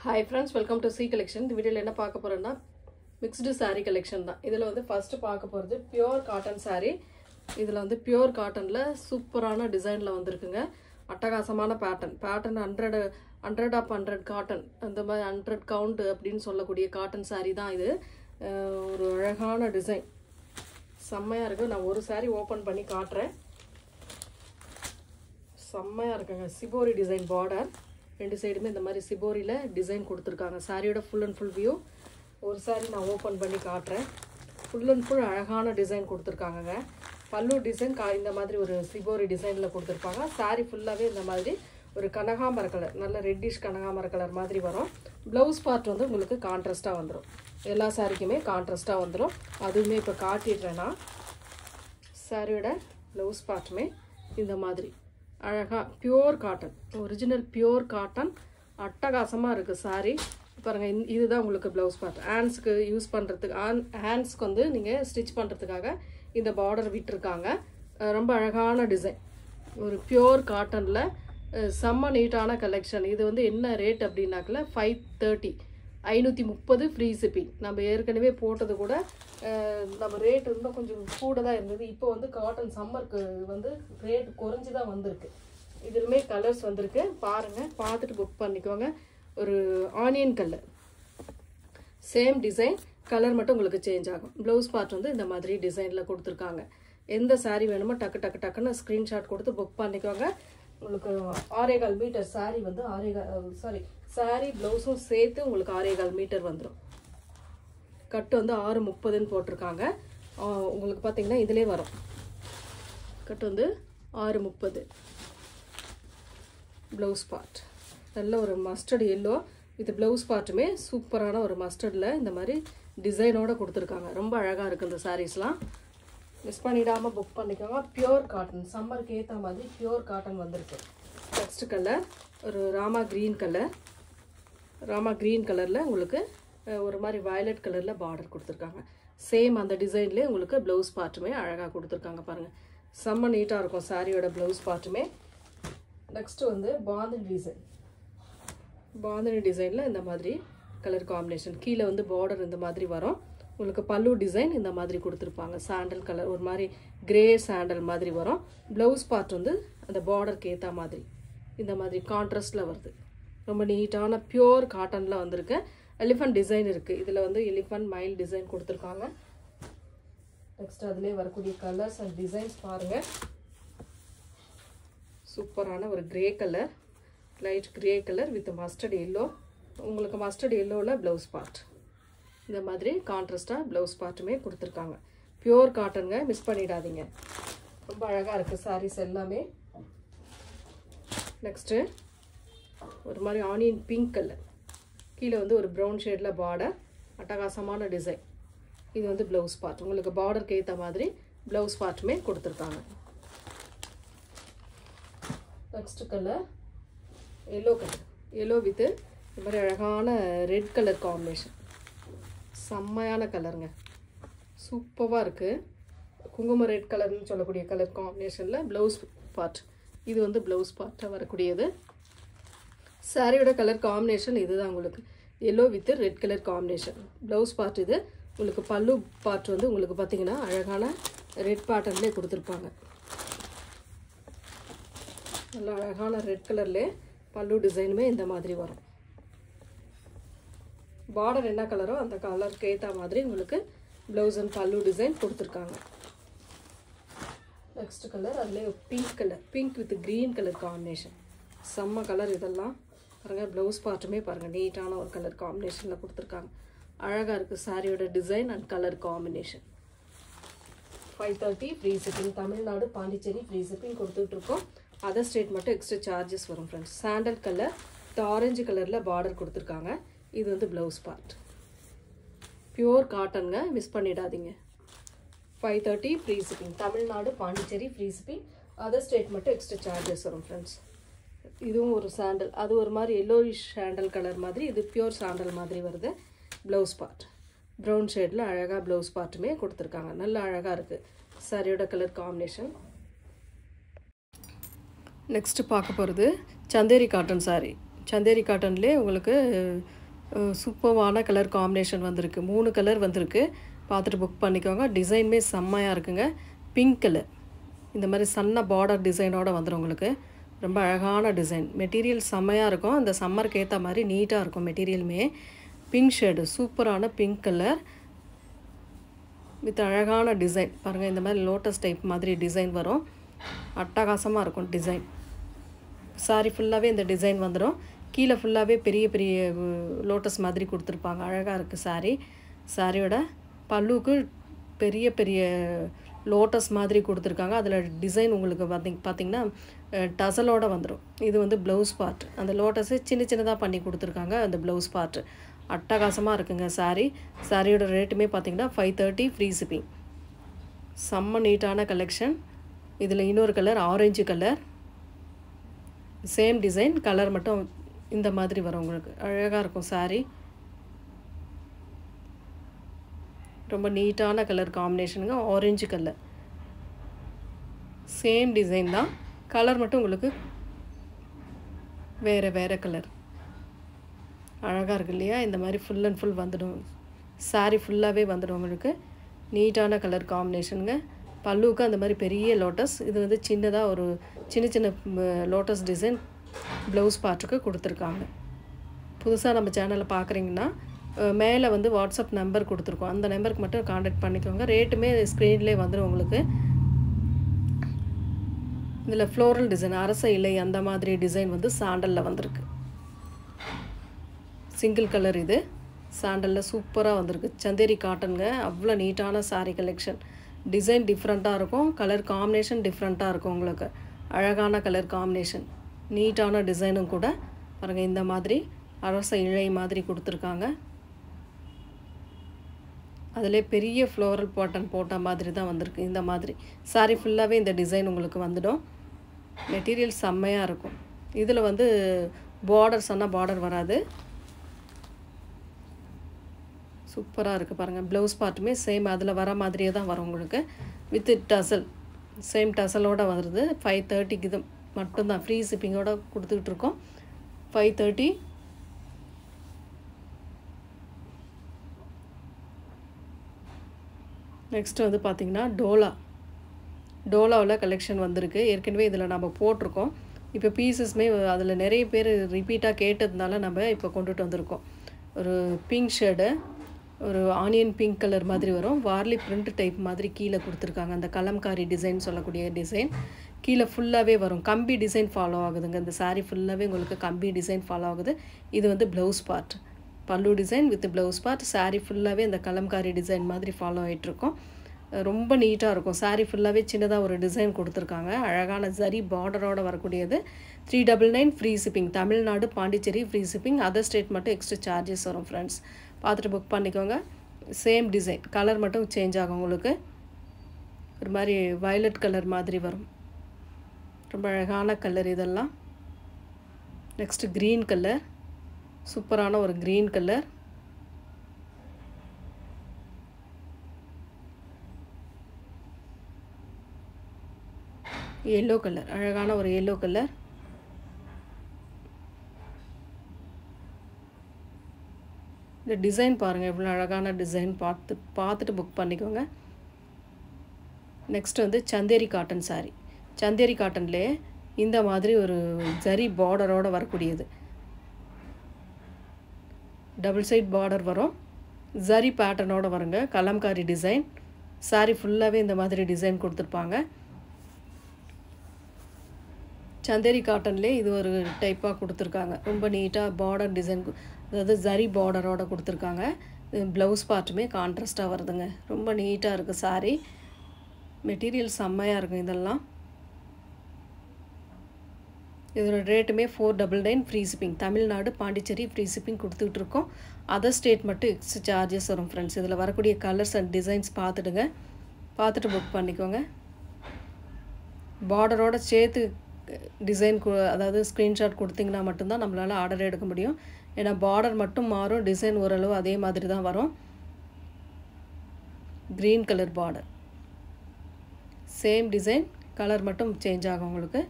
Hi friends, welcome to C collection. இந்த வீடியோல என்ன பார்க்க போறோம்னா mixed saree collection தான். இதுல வந்து first பார்க்க போறது pure cotton saree. இதுல வந்து pure cottonல சூப்பரான டிசைன்ல வந்திருக்குங்க. அட்டகாசமான pattern 100 of 100 cotton. அந்த மாதிரி 100 count அப்படினு சொல்லக்கூடிய cotton saree தான் இது. ஒரு அழகான டிசைன். செம்மையா இருக்கு. நான் ஒரு saree ஓபன் பண்ணி காட்றேன். செம்மையா இருக்குங்க. Shibori design border. ரெண்டு சைடுமே இந்த மாதிரி சிபோரியில டிசைன் கொடுத்திருக்காங்க. சாரியோட ஃபுல் அண்ட் ஃபுல் வியூ. ஒரு சாரி நான் ஓபன் பண்ணி காட்றேன். ஃபுல் அண்ட் ஃபுல் அழகான டிசைன் கொடுத்திருக்காங்கங்க. பல்லு டிசைன் இந்த மாதிரி ஒரு சிபோரி டிசைன்ல கொடுத்திருப்பாங்க. சாரி ஃபுல்லாவே இந்த மாதிரி ஒரு கனகாமர கலர், நல்ல ரெட்டிஷ் கனகாமர கலர் மாதிரி வரும். ப்ளவுஸ் பார்ட் வந்து உங்களுக்கு கான்ட்ராஸ்டா வந்துரும். எல்லா சாரிக்குமே கான்ட்ராஸ்டா வந்துரும். அதுவுமே இப்ப காட்டிடுறேனா. சாரியோட ப்ளவுஸ் பார்ட்மே இந்த மாதிரி அழகா pure cotton, original pure cotton. அட்டகாசமா இருக்கு சாரி. பாருங்க, இதுதான் உங்களுக்கு ப்ளவுஸ் பார்ட். ஹேண்ட்ஸ்க்கு யூஸ் பண்றதுக்கு, ஹேண்ட்ஸ்க்கு வந்து நீங்க ஸ்டிச் பண்றதுக்காக இந்த பார்டர் விட்டுருக்காங்க. ரொம்ப அழகான டிசைன். ஒரு பியூர் காட்டன்ல செம்ம நீட்டான கலெக்ஷன். இது வந்து என்ன ரேட் அப்படின்னாக்கல 530, 530 ஃப்ரீ ஷிப்பிங். நம்ம ஏற்கனவே போட்டது கூட நம்ம ரேட் இன்னும் கொஞ்சம் கூட தான் இருந்தது. இப்போ வந்து காட்டன் சம்மருக்கு வந்து ரேட் குறைஞ்சி தான் வந்திருக்கு. இதுலுமே கலர்ஸ் வந்திருக்கு. பாருங்க, பார்த்துட்டு புக் பண்ணிக்கோங்க. ஒரு onion colour, same design, colour மட்டும் உங்களுக்கு சேஞ்ச் ஆகும். ப்ளவுஸ் பார்ட் வந்து இந்த மாதிரி டிசைனில் கொடுத்துருக்காங்க. எந்த சாரீ வேணுமோ டக்குன்னு ஸ்க்ரீன்ஷாட் கொடுத்து புக் பண்ணிக்கோங்க. உங்களுக்கு 6.25 மீட்டர் சாரீ வந்து சாரீ ப்ளவுஸும் சேர்த்து உங்களுக்கு 6.25 மீட்டர் வந்துடும். கட்டு வந்து 6.30ன்னு போட்டிருக்காங்க. உங்களுக்கு பார்த்தீங்கன்னா இதிலே வரும். கட்டு வந்து 6.30. ப்ளவுஸ் பார்ட் நல்ல ஒரு மஸ்டர்ட் எல்லோ வித் ப்ளவுஸ் பார்ட்டுமே சூப்பரான ஒரு மஸ்டர்டில் இந்த மாதிரி டிசைனோட கொடுத்துருக்காங்க. ரொம்ப அழகாக இருக்குது இந்த சாரீஸ்லாம். மிஸ் பண்ணிடாமல் புக் பண்ணிக்கோங்க. பியூர் காட்டன், சம்மருக்கு ஏற்ற மாதிரி பியூர் காட்டன் வந்திருக்கு. நெக்ஸ்ட் கலர் ஒரு Rama green colour. Rama green கலரில் உங்களுக்கு ஒரு மாதிரி வயலட் கலரில் பார்டர் கொடுத்துருக்காங்க. சேம் அந்த டிசைன்லேயே உங்களுக்கு ப்ளவுஸ் பார்ட்டுமே அழகாக கொடுத்துருக்காங்க. பாருங்கள், செம்ம நீட்டாக இருக்கும் சாரியோட ப்ளவுஸ் பார்ட்டுமே. நெக்ஸ்ட்டு வந்து பாந்தினி டிசைன். பாந்தினி டிசைனில் இந்த மாதிரி கலர் காம்பினேஷன். கீழே வந்து பார்டர் இந்த மாதிரி வரும். உங்களுக்கு பல்லு டிசைன் இந்த மாதிரி கொடுத்துருப்பாங்க. சாண்டல் கலர், ஒரு மாதிரி கிரே சாண்டல் மாதிரி வரும். ப்ளவுஸ் பார்ட் வந்து அந்த பார்டருக்கு ஏற்ற மாதிரி இந்த மாதிரி கான்ட்ராஸ்டில் வருது. ரொம்ப நீட்டான பியூர் காட்டனில் வந்திருக்கு. எலிஃபண்ட் டிசைன் இருக்குது. இதில் வந்து எலிஃபண்ட் மயில் டிசைன் கொடுத்துருக்காங்க. நெக்ஸ்ட் அதிலே வரக்கூடிய கலர்ஸ் அண்ட் டிசைன்ஸ் பாருங்கள். சூப்பரான ஒரு grey colour, light grey colour with mustard yellow. உங்களுக்கு மஸ்டர்ட் எல்லோவில் ப்ளவுஸ் பார்ட் இந்த மாதிரி கான்ட்ராஸ்டாக ப்ளவுஸ் பார்ட்டுமே கொடுத்துருக்காங்க. பியூர் காட்டனுங்க, மிஸ் பண்ணிடாதீங்க. ரொம்ப அழகாக இருக்குது சாரீஸ் எல்லாமே. நெக்ஸ்ட்டு ஒரு மாதிரி ஆனியன் பிங்க் கலர். கீழே வந்து ஒரு ப்ரௌன் ஷேடில் பார்டர், அட்டகாசமான டிசைன். இது வந்து ப்ளவுஸ் பார்ட். உங்களுக்கு பார்டருக்கு ஏற்ற மாதிரி ப்ளவுஸ் பார்ட்டுமே கொடுத்துருக்காங்க. Next colour yellow colour. Yellow with இந்த மாதிரி அழகான ரெட் கலர் காம்பினேஷன். செம்மையான கலருங்க, சூப்பராக இருக்குது. குங்கும ரெட் கலர்னு சொல்லக்கூடிய கலர் காம்பினேஷனில் ப்ளவுஸ் பார்ட். இது வந்து ப்ளவுஸ் பார்ட்டாக வரக்கூடியது. சாரியோட கலர் காம்பினேஷன் இதுதான் உங்களுக்கு. Yellow with red colour combination. Blouse part இது. உங்களுக்கு பல்லு பார்ட் வந்து உங்களுக்கு பார்த்தீங்கன்னா அழகான ரெட் பேட்டர்ன்லேயே கொடுத்துருப்பாங்க. நல்ல அழகான ரெட் கலர்லேயே பல்லு டிசைனுமே இந்த மாதிரி வரும். பார்டர் என்ன கலரோ அந்த கலருக்கு ஏற்ற மாதிரி உங்களுக்கு ப்ளவுஸ் அண்ட் பல்லு டிசைன் கொடுத்துருக்காங்க. நெக்ஸ்ட் கலர் அதுலேயே pink colour, pink with green colour combination. செம்ம கலர் இதெல்லாம். பாருங்கள், ப்ளவுஸ் பார்ட்டுமே பாருங்கள், நீட்டான ஒரு கலர் காம்பினேஷனில் கொடுத்துருக்காங்க. அழகாக இருக்குது சாரியோட design and colour combination. 530 free shipping. Tamil Nadu, Pondicherry free shipping கொடுத்துட்ருக்கோம். அதர் ஸ்டேட் மட்டும் எக்ஸ்ட்ரா சார்ஜஸ் வரும் friends. Sandal colour with orange கலரில் பார்டர் கொடுத்துருக்காங்க. இது வந்து ப்ளவுஸ் பார்ட். பியூர் காட்டனுங்க, மிஸ் பண்ணிடாதீங்க. 530 free shipping. Tamil Nadu, Pondicherry free shipping. Other state மட்டும் எக்ஸ்ட்ரா சார்ஜஸ் வரும் ஃப்ரெண்ட்ஸ். இதுவும் ஒரு சாண்டல், அது ஒரு மாதிரி எல்லோயிஷ் சாண்டல் கலர் மாதிரி, இது பியூர் சாண்டல் மாதிரி வருது. ப்ளவுஸ் பார்ட் ப்ரௌன் ஷேடில் அழகாக ப்ளவுஸ் பார்ட்டுமே கொடுத்துருக்காங்க. நல்ல அழகாக இருக்குது சாரியோட கலர் காம்பினேஷன். நெக்ஸ்ட்டு பார்க்க போகிறது சந்தேரி காட்டன் சாரீ. சந்தேரி காட்டன்லேயே உங்களுக்கு சூப்பர்வான கலர் காம்பினேஷன் வந்திருக்கு. 3 கலர் வந்திருக்கு. பார்த்துட்டு புக் பண்ணிக்கோங்க. டிசைனுமே செம்மையாக இருக்குங்க. பிங்க் கலர் இந்த மாதிரி சன்ன பார்டர் டிசைனோட வந்துடும் உங்களுக்கு. ரொம்ப அழகான டிசைன். மெட்டீரியல் செம்மையாக இருக்கும். இந்த சம்மருக்கு ஏற்ற மாதிரி நீட்டாக இருக்கும் மெட்டீரியலுமே. பிங்க் ஷேடு சூப்பரான பிங்க் கலர் வித் அழகான டிசைன் பாருங்கள். இந்த மாதிரி லோட்டஸ் டைப் மாதிரி டிசைன் வரும். அட்டகாசமாக இருக்கும் டிசைன். சாரி ஃபுல்லாகவே இந்த டிசைன் வந்துடும். கீழே ஃபுல்லாகவே பெரிய பெரிய லோட்டஸ் மாதிரி கொடுத்துருப்பாங்க. அழகாக இருக்குது சாரி. சாரியோட பல்லுக்கு பெரிய பெரிய லோட்டஸ் மாதிரி கொடுத்துருக்காங்க. அதில் டிசைன் உங்களுக்கு பார்த்திங்கன்னா டசலோடு வந்துடும். இது வந்து ப்ளவுஸ் பார்ட். அந்த லோட்டஸை சின்ன சின்னதாக பண்ணி கொடுத்துருக்காங்க. அந்த ப்ளவுஸ் பார்ட்டு அட்டகாசமாக இருக்குங்க சாரி. சாரியோட ரேட்டுமே பார்த்திங்கன்னா 530 ஃப்ரீ ஷிப்பிங். செம்ம நீட்டான கலெக்ஷன். இதில் இன்னொரு colour orange colour. Same design, colour மட்டும் இந்த மாதிரி வரும் உங்களுக்கு. அழகாக இருக்கும் சாரி. ரொம்ப நீட்டான கலர் காம்பினேஷனுங்க. ஆரஞ்சு கலர் சேம் டிசைன் தான். கலர் மட்டும் உங்களுக்கு வேறு வேறு கலர். அழகாக இருக்கு இல்லையா? இந்த மாதிரி ஃபுல் அண்ட் ஃபுல் வந்துடும். சாரி ஃபுல்லாகவே வந்துடும் உங்களுக்கு. நீட்டான கலர் காம்பினேஷனுங்க. பல்லுவுக்கு அந்த மாதிரி பெரிய லோட்டஸ். இது வந்து சின்னதாக ஒரு சின்ன சின்ன லோட்டஸ் டிசைன் ப்ளவுஸ் பார்ட்டுக்கு கொடுத்துருக்காங்க. புதுசாக நம்ம சேனலை பார்க்குறீங்கன்னா மேலே வந்து வாட்ஸ்அப் நம்பர் கொடுத்துருக்கோம். அந்த நம்பருக்கு மட்டும் காண்டாக்ட் பண்ணிக்கோங்க. ரேட்டுமே ஸ்க்ரீன்லேயே வந்துடும் உங்களுக்கு. இதில் ஃப்ளோரல் டிசைன், அரச இலை அந்த மாதிரி டிசைன் வந்து சாண்டலில் வந்திருக்கு. சிங்கிள் கலர் இது சாண்டலில் சூப்பராக வந்திருக்கு. சந்தேரி காட்டனுங்க. அவ்வளோ நீட்டான சாரீ கலெக்ஷன். டிசைன் டிஃப்ரெண்ட்டாக இருக்கும். கலர் காம்பினேஷன் டிஃப்ரெண்ட்டாக இருக்கும் உங்களுக்கு. அழகான கலர் காம்பினேஷன். நீட்டான டிசைனும் கூட பாருங்கள். இந்த மாதிரி அரச இழை மாதிரி கொடுத்துருக்காங்க. அதிலே பெரிய ஃப்ளோரல் பாட்டன் போட்ட மாதிரி தான் வந்திருக்கு. இந்த மாதிரி சாரீ ஃபுல்லாகவே இந்த டிசைன் உங்களுக்கு வந்துடும். மெட்டீரியல் செம்மையாக இருக்கும். இதில் வந்து பார்டர் சொன்னால் பார்டர் வராது. சூப்பராக இருக்குது பாருங்கள். ப்ளவுஸ் பார்ட்டுமே சேம் அதில் வர மாதிரியே தான் வரும் உங்களுக்கு. வித் டசல் சேம் டசலோடு வருது. 530க்கு இது மட்டும்தான் ஃப்ரீ ஷிப்பிங்கோடு கொடுத்துட்ருக்கோம். 530. நெக்ஸ்ட்டு வந்து பார்த்திங்கன்னா டோலாவில் கலெக்ஷன் வந்திருக்கு. ஏற்கனவே இதில் நம்ம போட்டிருக்கோம். இப்போ பீசஸ்மே அதில் நிறைய பேர் ரிப்பீட்டாக கேட்டதுனால நம்ம இப்போ கொண்டுட்டு வந்திருக்கோம். ஒரு பிங்க் ஷேடு, ஒரு ஆனியன் பிங்க் கலர் மாதிரி வரும். வார்லி பிரிண்ட் டைப் மாதிரி கீழே கொடுத்துருக்காங்க. அந்த கலம்காரி டிசைன் சொல்லக்கூடிய டிசைன் கீழே ஃபுல்லாகவே வரும். கம்பி டிசைன் ஃபாலோ ஆகுதுங்க. இந்த சாரீ ஃபுல்லாகவே உங்களுக்கு கம்பி டிசைன் ஃபாலோ ஆகுது. இது வந்து ப்ளவுஸ் பார்ட். பல்லு design with blouse part. Sari ஃபுல்லாகவே இந்த கலம்காரி டிசைன் மாதிரி ஃபாலோ ஆகிட்ருக்கோம். ரொம்ப நீட்டாக இருக்கும். சாரீ ஃபுல்லாகவே சின்னதாக ஒரு டிசைன் கொடுத்துருக்காங்க. அழகான ஜரி பார்டரோடு வரக்கூடியது. 399 free shipping. Tamil Nadu, Pondicherry free shipping. Other state மட்டும் எக்ஸ்ட்ரா சார்ஜஸ் வரும் ஃப்ரெண்ட்ஸ். பார்த்துட்டு புக் பண்ணிக்கோங்க. சேம் டிசைன், கலர் மட்டும் சேஞ்ச் ஆகும் உங்களுக்கு. ஒரு மாதிரி வயலட் கலர் மாதிரி வரும். ரொம்ப அழகான கலர் இதெல்லாம். Next green colour. சூப்பரான ஒரு க்ரீன் கலர். எல்லோ கலர், அழகான ஒரு எல்லோ கலர். இந்த டிசைன் பாருங்கள் எவ்வளோ அழகான டிசைன். பார்த்துட்டு புக் பண்ணிக்கோங்க. நெக்ஸ்ட் வந்து சந்தேரி காட்டன் சாரீ. சந்தேரி காட்டன்லேயே இந்த மாதிரி ஒரு ஜரி பார்டரோடு வரக்கூடியது. டபுள் சைட் பார்டர் வரும். ஜரி பேட்டர்னோடு வருங்க. கலம்காரி டிசைன். சாரீ ஃபுல்லாகவே இந்த மாதிரி டிசைன் கொடுத்துருப்பாங்க. சந்தேரி காட்டன்லேயே இது ஒரு டைப்பாக கொடுத்துருக்காங்க. ரொம்ப நீட்டாக பார்டர் டிசைன், அதாவது ஜரி பார்டரோடு கொடுத்துருக்காங்க. ப்ளவுஸ் பார்ட்டுமே கான்ட்ராஸ்ட்டாக வருதுங்க. ரொம்ப நீட்டாக இருக்குது சாரீ. மெட்டீரியல் செம்மையாக இருக்கும் இதெல்லாம். இதோட ரேட்டுமே 499 free shipping. Tamil Nadu, Pondicherry free shipping கொடுத்துட்ருக்கோம். அதர் ஸ்டேட் மட்டும் எக்ஸ்ட்ரா சார்ஜஸ் வரும் ஃப்ரெண்ட்ஸ். இதில் வரக்கூடிய கலர்ஸ் அண்ட் டிசைன்ஸ் பார்த்துடுங்க. பார்த்துட்டு புக் பண்ணிக்கோங்க. பார்டரோடு சேர்த்து டிசைன் அதாவது ஸ்க்ரீன்ஷாட் கொடுத்திங்கன்னா மட்டும்தான் நம்மளால் ஆர்டர் எடுக்க முடியும். ஏன்னா பார்டர் மட்டும் மாறும், டிசைன் ஓரளவு அதே மாதிரி தான் வரும். Green colour border. Same design, colour மட்டும் சேஞ்ச் ஆகும் உங்களுக்கு.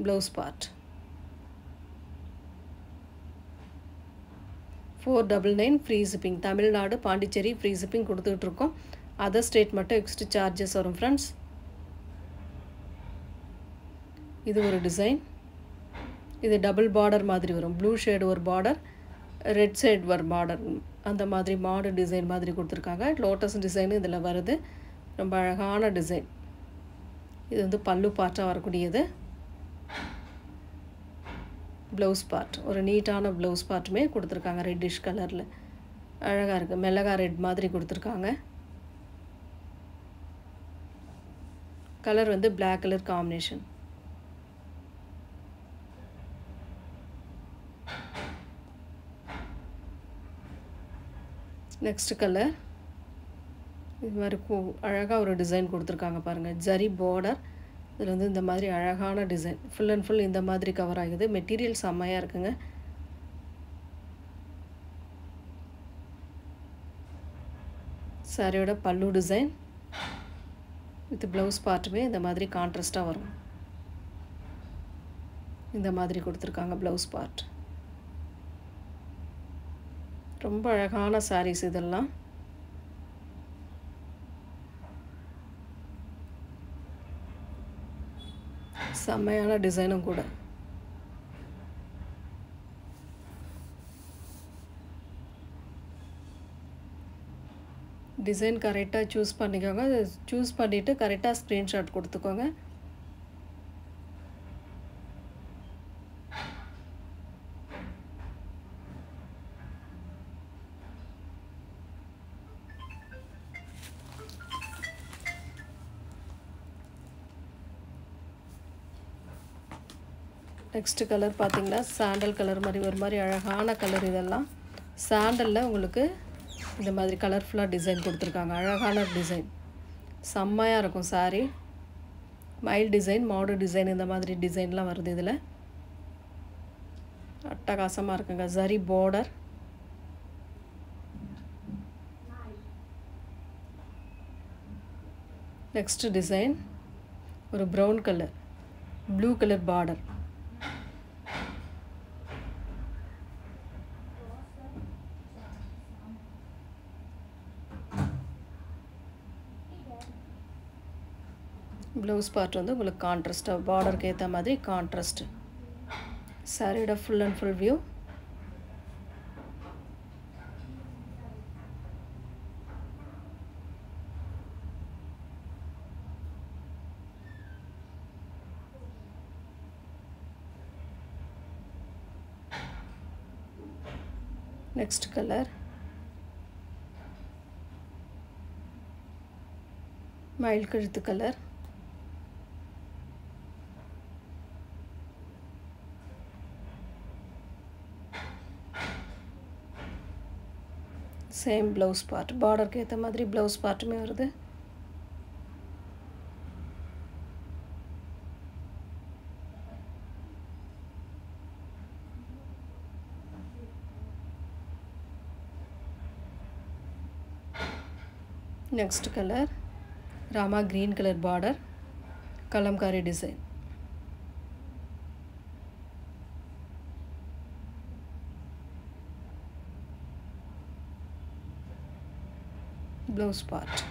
Blouse part 499 free shipping. Tamil Nadu Pondicherry free shipping கொடுத்துட்ருக்கோம். அதர் ஸ்டேட் மட்டும் எக்ஸ்ட்ரா சார்ஜஸ் வரும் ஃப்ரெண்ட்ஸ். இது ஒரு டிசைன். இது டபுள் பார்டர் மாதிரி வரும். ப்ளூ ஷேடு ஒரு பார்டர், ரெட் சைடு ஒரு பார்டர், அந்த மாதிரி மாடல் டிசைன் மாதிரி கொடுத்துருக்காங்க. லோட்டஸ் டிசைனு இதில் வருது. ரொம்ப அழகான டிசைன். இது வந்து பல்லு பார்ட்டாக வரக்கூடியது. ப்ளவுஸ் பார்ட் ஒரு நீட்டான ப்ளவுஸ் பார்ட்டுமே கொடுத்துருக்காங்க. ரெட்டிஷ் கலரில் அழகாக இருக்குது. மிளகா ரெட் மாதிரி கொடுத்துருக்காங்க. கலர் வந்து black colour combination. Next colour இது மாதிரி அழகாக ஒரு டிசைன் கொடுத்துருக்காங்க பாருங்கள். ஜரி பார்டர், இதில் வந்து இந்த மாதிரி அழகான டிசைன். ஃபுல் அண்ட் ஃபுல் இந்த மாதிரி கவர் ஆகுது. மெட்டீரியல் செம்மையாக இருக்குங்க. சாரியோட பல்லு டிசைன் வித் ப்ளவுஸ் பார்ட்டுமே இந்த மாதிரி கான்ட்ராஸ்டாக வரும். இந்த மாதிரி கொடுத்துருக்காங்க ப்ளவுஸ் பார்ட். ரொம்ப அழகான சாரீஸ் இதெல்லாம். செம்மையான டிசைனும் கூட. டிசைன் கரெக்டாக சூஸ் பண்ணிக்கோங்க. சூஸ் பண்ணிவிட்டு கரெக்டாக ஸ்க்ரீன்ஷாட் கொடுத்துக்கோங்க. நெக்ஸ்ட் கலர் பார்த்தீங்கன்னா சாண்டல் கலர் மாதிரி ஒரு மாதிரி அழகான கலர். இதெல்லாம் சாண்டலில் உங்களுக்கு இந்த மாதிரி கலர்ஃபுல்லாக டிசைன் கொடுத்துருக்காங்க. அழகான டிசைன், செம்மையாக இருக்கும் sari. Mile design, model design, இந்த மாதிரி டிசைன்லாம் வருது. இதில் அட்டகாசமாக இருக்குங்க. ஜரி பார்டர், நெக்ஸ்ட் டிசைன் ஒரு brown colour, blue colour border. Blouse part வந்து உங்களுக்கு கான்ட்ராஸ்டாக பார்டருக்கு ஏற்ற மாதிரி கான்ட்ராஸ்ட். சாரியோட full and full view. Next colour மயில் கழுத்து கலர். சேம் ப்ளவுஸ் பார்ட், பார்டருக்கு ஏற்ற மாதிரி ப்ளவுஸ் பார்ட்டுமே வருது. Next colour Rama green colour border, Kalamkari design. Blouse part,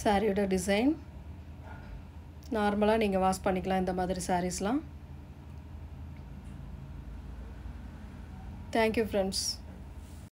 சாரியோட டிசைன். நார்மலாக நீங்கள் வாஷ் பண்ணிக்கலாம் இந்த மாதிரி சாரீஸ்லாம். Thank you friends.